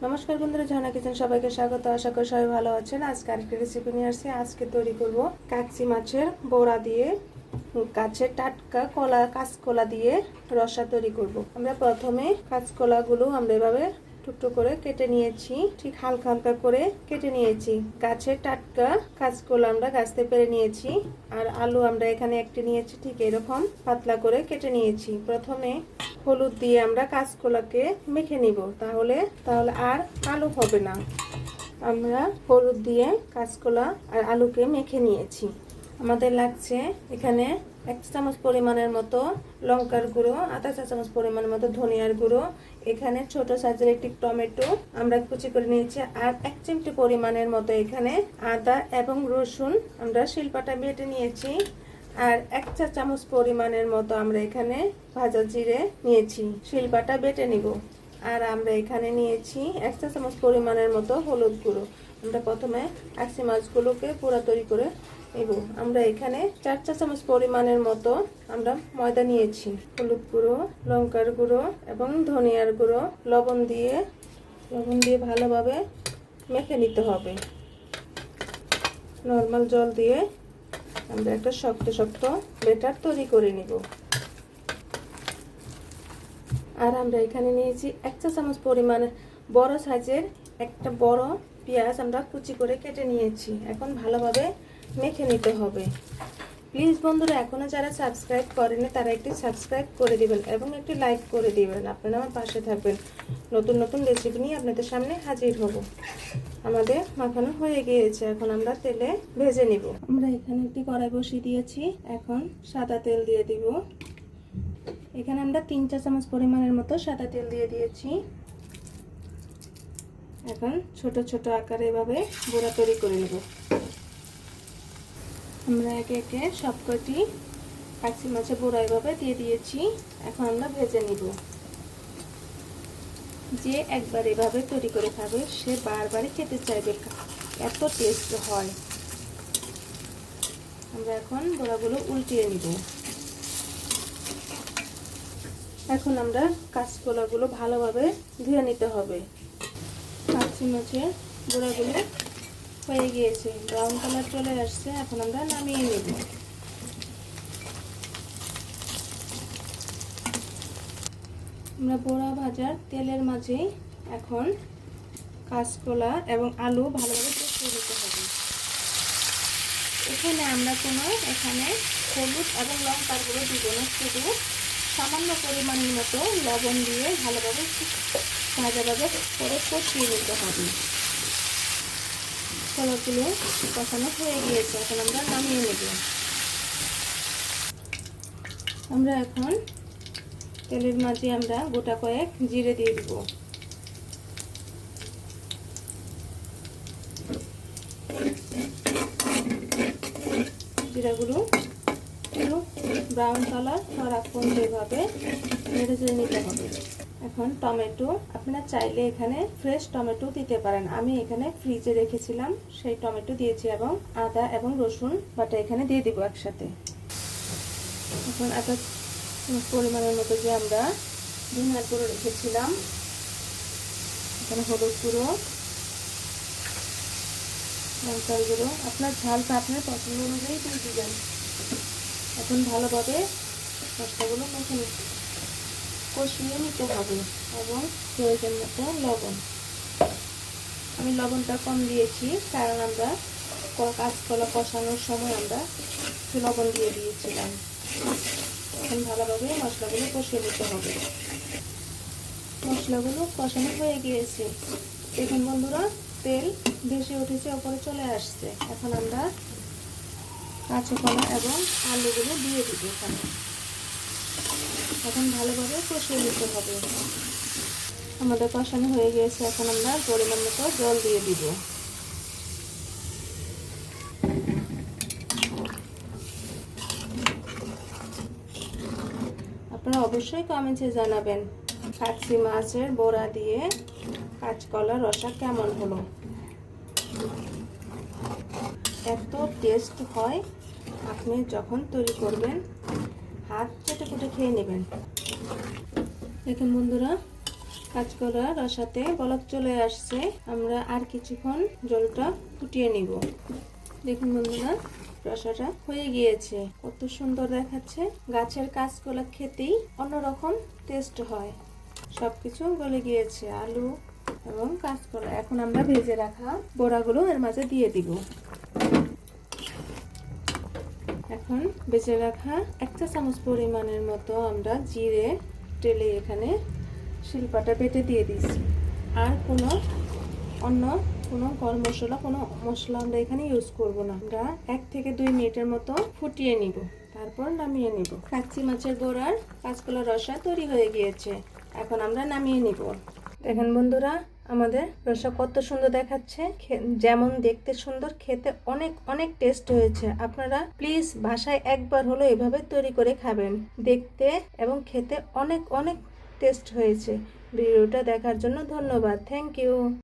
নমস্কার বন্ধুরা, ঝর্ণা কিচেন সবাইকে স্বাগত। আশা করি সবাই ভালো আছেন। আজকে আরেকটি রেসিপি নিয়ে আসছি। আজকে তৈরি করব কাচ্চি মাছের বড়া দিয়ে গাছের টাটকা কাঁচকলা দিয়ে রসা তৈরি করব। আমরা প্রথমে কাঁচকলাগুলো আমরা এভাবে টুকরো করে কেটে নিয়েছি, ঠিক হালকা হালকা করে কেটে নিয়েছি। গাছের টাটকা কাঁচকলা আমরা গাছ থেকে পেরে নিয়েছি। আর আলু আমরা এখানে একটি নিয়েছি, ঠিক এরকম পাতলা করে কেটে নিয়েছি। প্রথমে হলুদ দিয়ে আমরা কাঁচকলাকে মেখে নিব, তাহলে আর কালো হবে না। আমরা হলুদ দিয়ে কাঁচকলা আর আলুকে মেখে নিয়েছি। আমাদের লাগছে এখানে 1 চামচ পরিমাণের মতো লঙ্কার গুঁড়ো, আধা চা চামচ পরিমাণের মতো ধনিয়ার গুঁড়ো, এখানে ছোট সাইজের একটি টমেটো আমরা কুচি করে নিয়েছি, আর 1 চিমটি পরিমাণের মতো এখানে আদা এবং রসুন আমরা শিলপাটা বেটে নিয়েছি, আর 1 চা চামচ পরিমাণের মতো আমরা এখানে ভাজা জিরে নিয়েছি, শিলপাটা বেটে নিব। আর আমরা এখানে নিয়েছি 1 চা চামচ পরিমাণের মতো হলুদ গুঁড়ো। আমরা প্রথমে কাচ্চি মাছগুলোকে পুরা তৈরি করে নেব। আমরা এখানে 4 চা চামচ পরিমাণের মতো আমরা ময়দা নিয়েছি। হলুদ গুঁড়ো, লঙ্কার গুঁড়ো এবং ধনিয়ার গুঁড়ো লবণ দিয়ে ভালোভাবে মেখে নিতে হবে। নর্মাল জল দিয়ে আমরা একটা শক্ত শক্ত ব্যাটার তৈরি করে নিব। আর আমরা এখানে নিয়েছি 1 চা চামচ পরিমাণে বড় সাইজের একটা বড় পেঁয়াজ আমরা কুচি করে কেটে নিয়েছি। এখন ভালোভাবে মেখে নিতে হবে। প্লিজ বন্ধুরা, এখনো যারা সাবস্ক্রাইব করেনি তারা একটি সাবস্ক্রাইব করে দিবেন এবং একটি লাইক করে দিবেন। আপনারা আমার পাশে থাকবেন। নতুন নতুন রেসিপি নিয়ে আপনাদের সামনে হাজির হব। আমাদের মাখানো হয়ে গিয়েছে, এখন আমরা তেলে ভেজে নিব। আমরা এখানে একটি কড়াই বসিয়ে দিয়েছি, এখন সাদা তেল দিয়ে দিব। এখানে আমরা 3 চা চামচ পরিমাণের মতো সাদা তেল দিয়ে দিয়েছি। এখন ছোট ছোট আকারে এভাবে বড়া তৈরি করে নেব। আমরা একে একে সবকটি কাচ্চি মাছের বড়া এভাবে দিয়ে দিয়েছি। এখন আমরা ভেজে নিব। যে একবার এভাবে তৈরি করে খাবে সে বারবারই খেতে চাইবে, এত টেস্ট হয়। আমরা এখন বড়াগুলো উল্টিয়ে নিব। এখন আমরা কাঁচকলাগুলো ভালোভাবে ধুয়ে নিতে হবে। কাচ্চি মাছের বড়াগুলো হয়ে গিয়েছে, ব্রাউন কালার চলে আসছে। এখন আমরা নামিয়ে নেব। আমরা বড়া ভাজার তেলের মাঝে এখন কাঁচকলা এবং আলু ভালোভাবে কষিয়ে নিতে হবে। এখানে আমরা এখানে হলুদ এবং লঙ্কার গুঁড়ো দিব না, শুধু সামান্য পরিমাণের মতো লবণ দিয়ে ভালোভাবে ভাজাভাবে করে কষিয়ে নিতে হবে। কলাগুলো কষানো হয়ে গিয়েছে, এখন আমরা নামিয়ে নেব। আমরা এখন তেলের মাঝে আমরা গোটা কয়েক জিরে দিয়ে দিব। জিরাগুলো একটু ব্রাউন কালার হওয়ার পর্যন্ত এভাবে নেড়ে চেড়ে নিতে হবে। এখন টমেটো, আপনারা চাইলে এখানে ফ্রেশ টমেটো দিতে পারেন। আমি এখানে ফ্রিজে রেখেছিলাম, সেই টমেটো দিয়েছি এবং আদা এবং রসুন বাটা এখানে দিয়ে দিব একসাথে। এখন আদা পরিমাণের মতো যে আমরা ধনিয়ার গুঁড়ো রেখেছিলাম, এখানে হলুদ গুঁড়ো, লঙ্কার গুঁড়ো, আপনার ঝালটা আপনার পছন্দ অনুযায়ী দিয়ে দিবেন। এখন ভালোভাবে মশলাগুলো কষিয়ে নিতে হবে এবং প্রয়োজন মতো লবণ। আমি লবণটা কম দিয়েছি, কারণ আমরা কাঁচকলা কষানোর সময় আমরা একটু লবণ দিয়ে দিয়েছিলাম। এখন ভালোভাবে মশলাগুলো কষিয়ে নিতে হবে। মশলাগুলো কষানো হয়ে গিয়েছে, দেখুন বন্ধুরা তেল ভেসে উঠেছে, উপরে চলে আসছে। এখন আমরা কাঁচকলা এবং আলুগুলো দিয়ে দিব এখানে। এখন ভালোভাবে কষিয়ে নিতে হবে। আমাদের কষানো হয়ে গিয়েছে, এখন আমরা পরিমাণ মতো জল দিয়ে দিব। আপনারা অবশ্যই কমেন্টে জানাবেন কাচ্চি মাছের বড়া দিয়ে কাঁচকলা রসা কেমন হলো। এত টেস্ট হয়, আপনি যখন তৈরি করবেন হাত চেটে চেটে খেয়ে নেবেন। দেখুন বন্ধুরা, কাঁচকলা রসাতে বলক চলে আসছে, আমরা আর কিছুক্ষণ জলটা ফুটিয়ে নিব। দেখুন বন্ধুরা, রসাটা হয়ে গিয়েছে, কত সুন্দর দেখাচ্ছে। গাছের কাঁচকলা খেতেই অন্যরকম টেস্ট হয়। সবকিছু গলে গিয়েছে, আলু এবং কাঁচকলা। এখন আমরা ভেজে রাখা বড়াগুলো এর মাঝে দিয়ে দিব। এখন ভেজে রাখা 1 চা চামচ পরিমাণের মতো আমরা জিরে টেলে এখানে শিলপাটা বেটে দিয়ে দিয়েছি। আর অন্য কোনো গরম মশলা, কোনো মশলা আমরা এখানে ইউজ করব না। আমরা 1 থেকে 2 মিনিটের মতো ফুটিয়ে নিব, তারপর নামিয়ে নিব। কাচ্চি মাছের বড়ার কাঁচকলা রসা তৈরি হয়ে গিয়েছে, এখন আমরা নামিয়ে নিব। দেখেন বন্ধুরা, আমাদের রসা কত সুন্দর দেখাচ্ছে, যেমন দেখতে সুন্দর, খেতে অনেক অনেক টেস্ট হয়েছে। আপনারা প্লিজ বাসায় একবার হলো এভাবে তৈরি করে খাবেন, দেখতে এবং খেতে অনেক অনেক টেস্ট হয়েছে। ভিডিওটা দেখার জন্য ধন্যবাদ। Thank you.